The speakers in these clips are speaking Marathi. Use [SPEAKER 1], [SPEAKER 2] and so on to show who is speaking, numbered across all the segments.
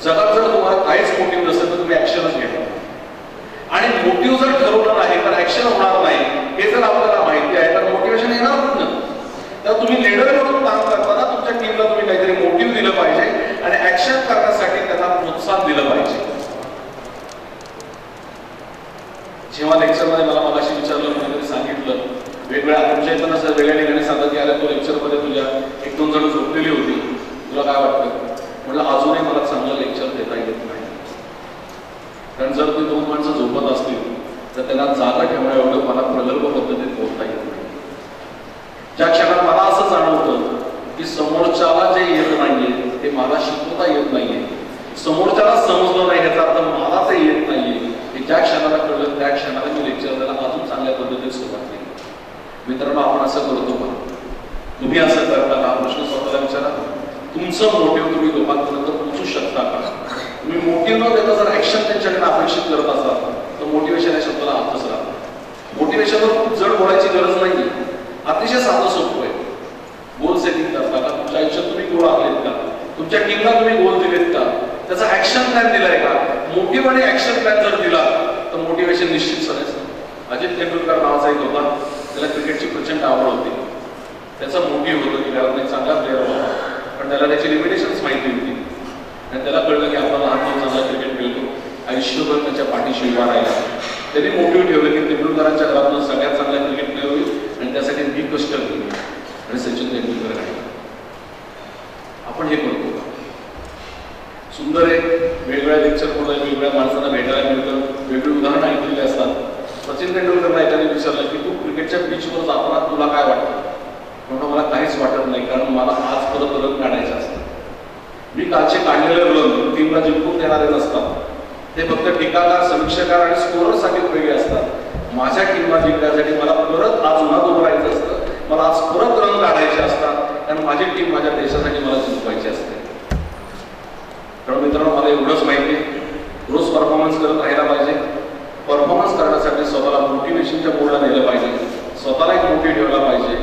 [SPEAKER 1] जगात जर तुम्हाला काहीच मोटिव्ह नसेल तर तुम्ही ऍक्शनच घेणार, आणि मोटिव्ह जर ठरवलं नाही तर ऍक्शन होणार नाही हे जर आपल्याला माहिती आहे तर मोटिवेशन येणार ना. तर तुम्ही लीडर म्हणून काम करताना तुमच्या टीमला तुम्ही काहीतरी मोटिव्ह दिलं पाहिजे आणि ऍक्शन करण्यासाठी त्यांना प्रोत्साहन दिलं पाहिजे. जेव्हा लेक्चरमध्ये मला मगाशी विचारलं, कोणीतरी सांगितलं वेगवेगळ्या तुमच्या इथं नसं वेगळ्या ठिकाणी सांगत की अरे तो लेक्चरमध्ये तुझ्या 1-2 जण झोपलेली होती, तुला काय वाटतं? म्हटलं अजूनही मला चांगलं लेक्चर देता येत नाही, कारण जर ते 2 माणसं झोपत असतील तर त्यांना जागा ठेवण्या एवढं मला प्रगल्भ पद्धतीत बोलता येत नाही. ज्या क्षणात मला असं जाणवतं की समोरच्याला जे येत नाहीये ते मला शिकवता येत नाहीये, समोरच्याला समजलं नाही याचा अर्थ मला ते येत नाहीये, हे ज्या क्षणाला कळलं त्या क्षणाला मी लेक्चर द्यायला अजून चांगल्या पद्धतीने सुरुवात केली. मित्रांनो, आपण असं करतो का? तुम्ही असं करता का? प्रश्न स्वतःला विचारा. तुमचं मोटिव्ह तुम्ही लोकांपर्यंत पोहोचू शकता का? तुम्ही मोटिव्ह न देता जर ऍक्शन त्यांच्याकडे अपेक्षित करत असाल तर मोटिवेशन या शब्दाला अर्थच राहतो. मोटिवेशनवर खूप जड बोलायची गरज नाही, अतिशय साधं सोपं आहे. गोल सेटिंग करता का? तुमच्या आयुष्यात तुम्ही गोल आखलेत का? तुमच्या टीमला तुम्ही गोल दिलेत का? त्याचा ऍक्शन प्लॅन दिलाय का? मोटिव्ह आणि ऍक्शन प्लॅन जर दिला तर मोटिवेशन निश्चित सगळ्याच. अजित तेंडुलकर नावाचा एक होता, त्याला क्रिकेटची प्रचंड आवड होती. त्याचा मोटिव्ह होतं की त्याला नाही चांगला प्लेअर व्हावा, पण त्याला त्याची लिमिटेशन्स माहिती होती आणि त्याला कळलं की आपण लहानपणी चांगला क्रिकेट खेळतो, आयुष्यभर त्याच्या पाठीशी उभा राहिला. त्यांनी मोटिव्ह ठेवलं की तेंडुलकरांच्या घरातून सगळ्यात चांगला क्रिकेट प्लेअर होईल आणि त्यासाठी मी कष्ट केले आणि सचिन तेंडुलकर आहे. आपण हे करतो का? सुंदर आहे. वेगवेगळ्या लेक्चरमध्ये वेगवेगळ्या माणसांना भेटायला मिळतं, वेगळी उदाहरणं ऐकलेली असतात. सचिन तेंडुलकरला एकाने विचारलं की तू क्रिकेटच्या पिचवर जाताना तुला काय वाटतं? म्हणून मला काहीच वाटत नाही, कारण मला आज परत रन काढायचे असतात. मी कालचे काढलेले रन टीमला जिंकून देणारे नसतात, ते फक्त टीकाकार, समीक्षकार आणि स्कोररसाठी उपयोगी असतात. माझ्या टीमला जिंकण्यासाठी मला परत आज उन्हात उभं राहायचं असतं, मला आज परत रन काढायचे असतात, कारण माझी टीम माझ्या देशासाठी मला जिंकवायची असते. कारण मित्रांनो, मला एवढंच माहिती आहे, रोज परफॉर्मन्स करत राहायला पाहिजे. परफॉर्मन्स करण्यासाठी स्वतःला मोटिवेशनच्या बोर्डला नेलं पाहिजे, स्वतःला एक मोटिव्ह ठेवला पाहिजे.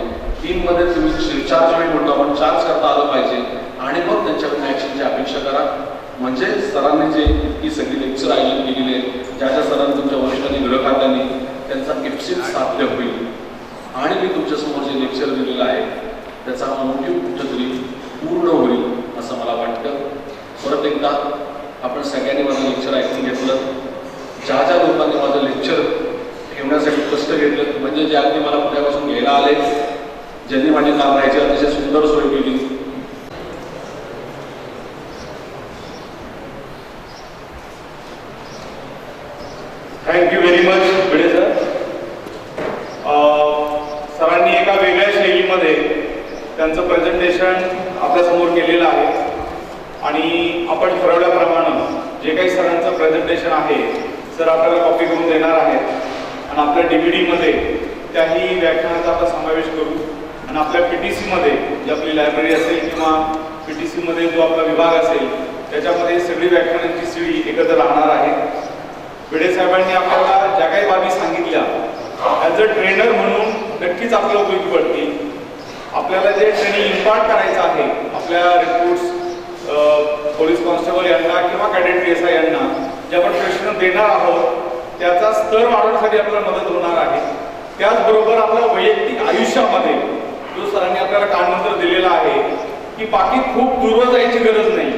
[SPEAKER 1] टीममध्ये तुम्ही रिचार्ज म्हणतो आपण, चार्ज करता आलं पाहिजे आणि मग त्यांच्याकडून ऍक्शनची अपेक्षा करा. म्हणजे सरांनी जे इतकी सगळी लेक्चर आयोजित केलेली आहे, ज्या ज्या सरांनी तुमच्या वरिष्ठांनी घडं काढल्याने त्यांचा इप्सित साध्य होईल आणि मी तुमच्यासमोर जे लेक्चर दिलेलं आहे त्याचा मोटिव्ह कुठेतरी पूर्ण होईल असं मला वाटतं. परत एकदा आपण सगळ्यांनी माझं लेक्चर ऐकून घेतलं. ज्या ज्या लोकांनी माझं लेक्चर ठेवण्यासाठी कष्ट घेतलं, म्हणजे जे अगदी मला पुण्यापासून घ्यायला आले, ज्यांनी माझी काम राहायची अतिशय सुंदर सोय केली,
[SPEAKER 2] thank you very much Bhide sir. सरांनी एका वेगळ्या शैलीमध्ये त्यांचं प्रेझेंटेशन आपल्यासमोर केलेलं आहे आणि आपण ठरवल्याप्रमाणे जे काही सरांचं प्रेझेंटेशन आहे सर आपल्याला कॉपी करून देणार आहेत आणि आपल्या DVDमध्ये त्याही व्याख्यानाचा आपण समावेश करू आणि आपल्या PTCमध्ये जी आपली लायब्ररी असेल किंवा PTCमध्ये जो आपला विभाग असेल त्याच्यामध्ये सगळी व्याख्यानांची सीडी एकत्र राहणार आहे. भिडे साहेबांनी आपल्याला ज्या काही बाबी सांगितल्या ॲज अ ट्रेनर म्हणून नक्कीच आपल्याला उपयोगी पडतील. आपल्याला जे ट्रेनिंग इम्पार्ट करायचं आहे आपल्या रिक्रूट्स, पोलीस कॉन्स्टेबल यांना किंवा कॅडेट PSI यांना जे आपण प्रशिक्षण देणार आहोत त्याचा स्तर वाढवण्यासाठी आपल्याला मदत होणार आहे. त्याचबरोबर आपल्या वैयक्तिक आयुष्यामध्ये जो सरांनी आपल्याला कानमंत्र दिलेला आहे की बाकी खूप दूरवर जायची गरज नाही,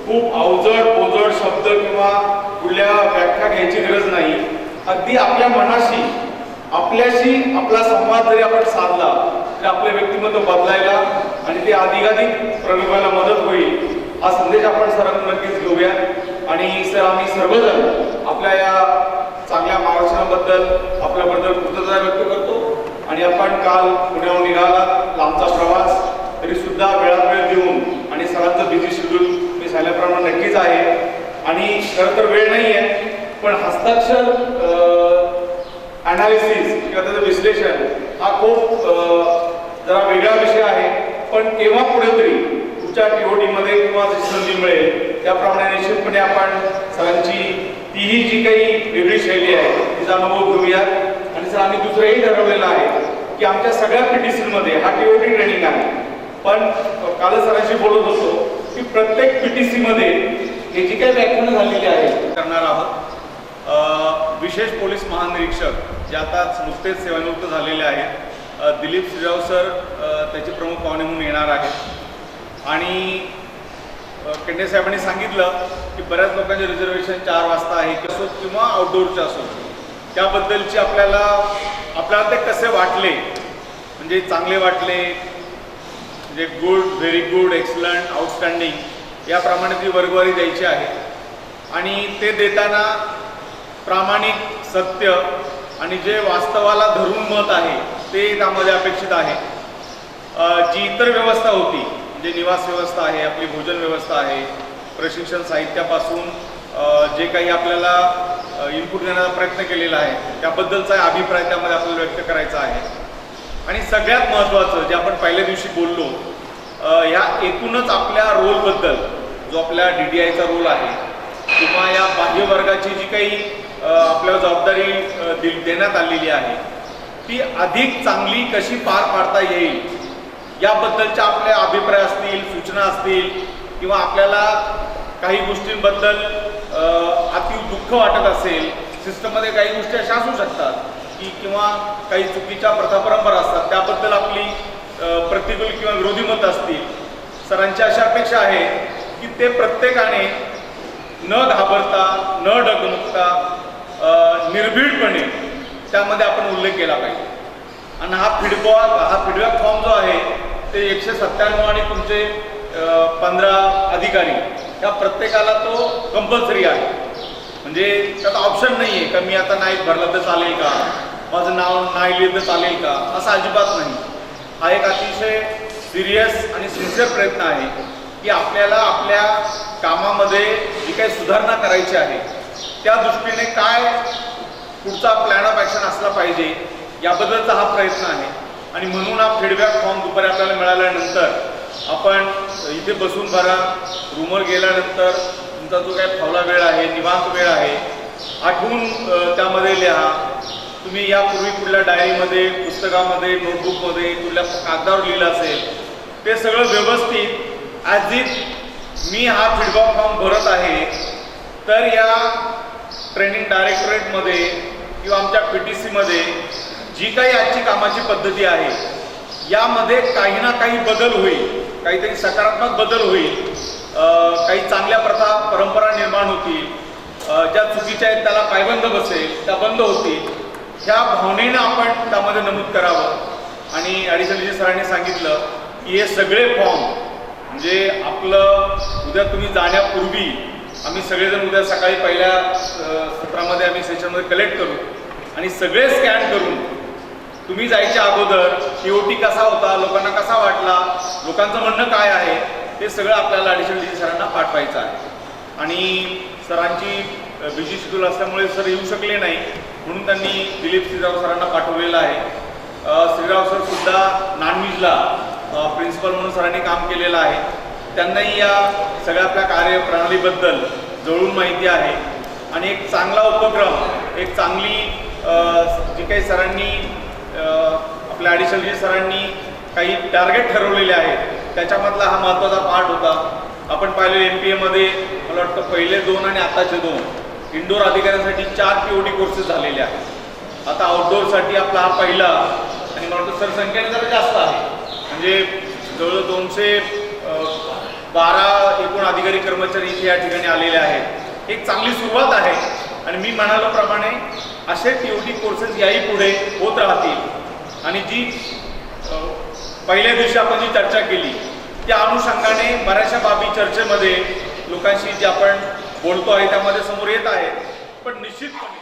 [SPEAKER 2] खूप अवजड पोजड शब्द किंवा कुठल्या व्याख्या घ्यायची गरज नाही. अगदी आपल्या मनाशी आपल्याशी आपला संवाद जरी आपण साधला तरी आपले व्यक्तिमत्व बदलायला आणि ते अधिकाधिक प्रगल्भायला मदत होईल हा संदेश आपण सरांकडून नक्कीच घेऊया. आणि सर आम्ही सर्वजण आपल्या या चांगल्या मार्गदर्शनाबद्दल आपल्याबद्दल कृतज्ञता व्यक्त करतो. आणि आपण काल पुण्याहून निघाला, लांबचा प्रवास, तरी सुद्धा वेळात वेळ देऊन आणि सरांचं बिझी शेड्यूल मी सांगितल्याप्रमाणे नक्कीच आहे आणि खरं तर वेळ नाही आहे, पण हस्ताक्षर ॲनालिसिस किंवा त्याचं विश्लेषण हा खूप जरा वेगळा विषय आहे. पण केव्हा पुढे तरी तुमच्या TOT किंवा संधी मिळेल त्याप्रमाणे निश्चितपणे आपण सरांची तीही जी काही वेगळी शैली आहे तिचा अनुभव घेऊयात. आणि सर आम्ही दुसरंही ठरवलेलं आहे की आमच्या सगळ्या PTCमध्ये हा TOT ट्रेनिंग आहे, पण काल सरांशी बोलत होतो की प्रत्येक PTCमध्ये
[SPEAKER 1] हे जी काही व्याख्यानं झालेली आहेत
[SPEAKER 2] करणार आहोत। विशेष पोलीस महानिरीक्षक जे आता नुकतेच सेवानिवृत्त झालेले आहेत, दिलीप श्रीराव सर त्याचे प्रमुख पाहुणे म्हणून येणार आहेत। आणि केंद्रे साहेबांनी सांगितलं की बऱ्याच लोकांचे रिझर्वेशन 4 वाजता आहे किंवा आउटडोअरचे असो, त्याबद्दलची आपल्याला ते कसे वाटले, म्हणजे चांगले वाटले, म्हणजे good, very good, excellent, outstanding याप्रमाणे ती वर्गवारी द्यायची आहे। आणि ते देताना प्रामाणिक, सत्य आणि जे वास्तवाला धरून मत आहे ते त्यामध्ये अपेक्षित आहे। जी इतर व्यवस्था होती, म्हणजे निवास व्यवस्था आहे, आपली भोजन व्यवस्था आहे, प्रशिक्षण साहित्यापासून जे काही आपल्याला इनपुट देण्याचा प्रयत्न केलेला आहे त्याबद्दलचा अभिप्राय त्यामध्ये आपल्याला व्यक्त करायचा आहे। आणि सगळ्यात महत्त्वाचं जे आपण पहिल्या दिवशी बोललो, ह्या एकूणच आपल्या रोलबद्दल, जो आपल्या DDIचा रोल आहे किंवा या बाह्य वर्गाची जी काही आपल्याला जबाबदारी देण्यात आलेली आहे ती अधिक चांगली कशी पार पाडता येईल याबद्दलच्या आपले अभिप्राय असतील, सूचना असतील, किंवा आपल्याला काही गोष्टींबद्दल अति दुःख वाटत असेल, सिस्टममध्ये काही गोष्टी अशा असू शकतात की किंवा काही चुकीच्या प्रथा परंपरा असतात, त्याबद्दल आपली प्रतिकूल किंवा विरोधी मत असतील, सरांची अशा अपेक्षा आहे की ते प्रत्येकाने न घाबरता, न डगमगता, निर्भीडपणे त्यामध्ये आपण उल्लेख केला पाहिजे। आणि हा फीडबॅक फॉर्म जो आहे ते 197 आणि तुमचे 15 अधिकारी या प्रत्येकाला तो कंपल्सरी आहे, म्हणजे त्याचा ऑप्शन नाही आहे का मी आता नाही भरला तर चालेल का, माझं नाव नाही लिहिलं तर चालेल का, असं अजिबात नाही। हा एक अतिशय सिरियस आणि सिन्सिअर प्रयत्न आहे की आपल्याला आपल्या कामामध्ये जी काही सुधारणा करायची आहे त्या दृष्टीने काय पुढचा प्लॅन ऑफ ॲक्शन असला पाहिजे याबद्दलचा हा प्रयत्न आहे। आणि म्हणून हा फीडबॅक फॉर्म दुपारी आपल्याला मिळाल्यानंतर आपण इथे बसून भरा, रूमवर गेल्यानंतर तुमचा जो काही फावला वेळ आहे, निवांत वेळ आहे, आठवून त्यामध्ये लिहा। तुम्ही यापूर्वी कुठल्या डायरीमध्ये, पुस्तकामध्ये, नोटबुकमध्ये, कुठल्या कागदावर लिहिलं असेल ते सगळं व्यवस्थित ॲज इफ मी हा फीडबॅक फॉर्म भरत आहे तर या ट्रेनिंग डायरेक्टरेटमध्ये किंवा आमच्या PTCमध्ये जी काही आजची कामाची पद्धती आहे यामध्ये काही ना काही बदल होईल, काहीतरी सकारात्मक बदल होईल, काही चांगल्या प्रथा परंपरा निर्माण होतील, ज्या चुकीच्या आहेत त्याला पायबंद बसेल, त्या बंद होतील, ह्या भावनेनं आपण त्यामध्ये नमूद करावं। आणि ॲडिशनल सरांनी सांगितलं की हे सगळे फॉर्म म्हणजे आपलं उद्या तुम्ही जाण्यापूर्वी आम्ही सगळेजण उद्या सकाळी पहिल्या सत्रामध्ये आम्ही सेशनमध्ये कलेक्ट करू आणि सगळे स्कॅन करून तुम्ही जायच्या अगोदर TOT कसा होता, लोकांना कसा वाटला, लोकांचं म्हणणं काय आहे, ते सगळं आपल्याला ॲडिशनल सरांना पाठवायचं आहे। आणि सरांची बिझी शेड्यूल असल्यामुळे सर येऊ शकले नाही म्हणून त्यांनी दिलीप श्रीराव सरांना पाठवलेलं आहे। श्रीराव सर सुद्धा नॉनव्हेजला प्रिन्सिपल म्हणून सरांनी काम केलेलं आहे, त्यांनाही या सगळ्या आपल्या कार्यप्रणालीबद्दल जवळून माहिती आहे। आणि एक चांगला उपक्रम, एक चांगली जी काही सरांनी आपल्या ॲडिशनल सरांनी काही टार्गेट ठरवलेले आहेत त्याच्यामधला हा महत्त्वाचा पार्ट होता। आपण पाहिले MPAमध्ये मला वाटतं पहिले 2 आणि आताचे 2 इंडोर अधिकाऱ्यांसाठी 4 POT कोर्सेस झालेले आहेत। आता आउटडोअरसाठी आपला हा पहिला, आणि मला वाटतं सर संख्येने जरा जास्त आहे, म्हणजे जवळ 212 एकूण अधिकारी कर्मचारी इथे या ठिकाणी आलेले आहेत। एक चांगली सुरुवात आहे आणि मी म्हणाल्याप्रमाणे असे TOT कोर्सेस याही पुढे होत राहतील। आणि जी पहिल्या दिवशी आपण जी चर्चा केली त्या अनुषंगाने बऱ्याचशा बाबी चर्चेमध्ये लोकांशी जे आपण बोलतो आहे त्यामध्ये समोर येत आहे, पण निश्चितपणे